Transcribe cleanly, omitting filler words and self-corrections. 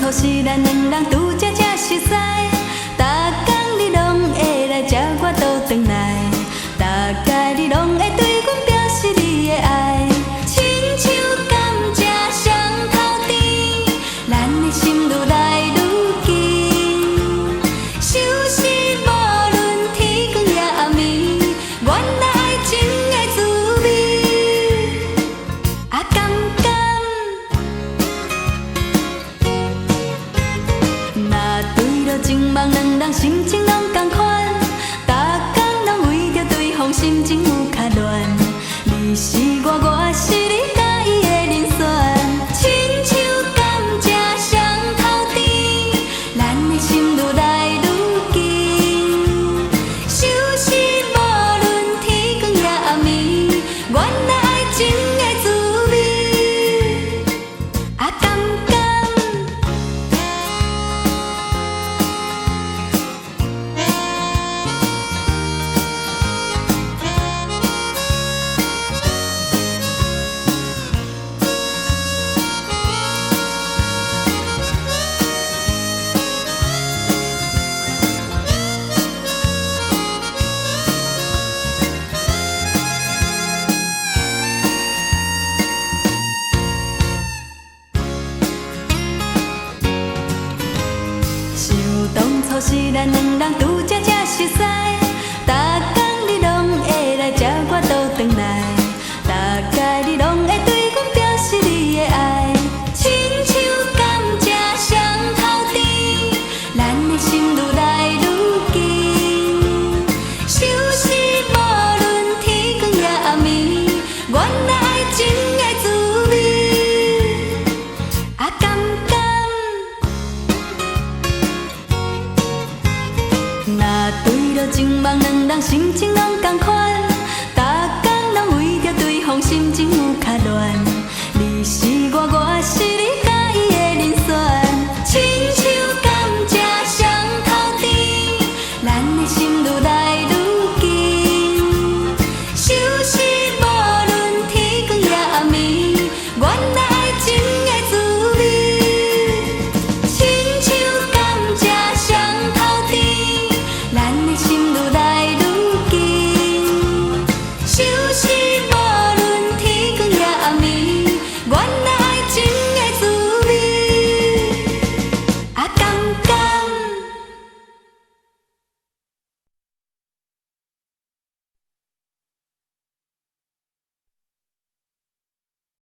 初是咱两人拄才熟悉，逐工你拢会来接我倒转来，大概你拢会对阮表示你的爱，亲像甘蔗双头甜，咱的心愈来愈近，相思无论天光也暗暝，原来爱情的滋味，啊甘甘。情梦两人心情拢同款，逐工拢为着对方心情有较乱。你是我，我是你，甲伊的人选，亲像甘蔗双头甜，咱的心愈来愈近。相思无论天光也暗暝，原来爱情的滋味，啊甘甘。当初是咱两人拄才熟悉。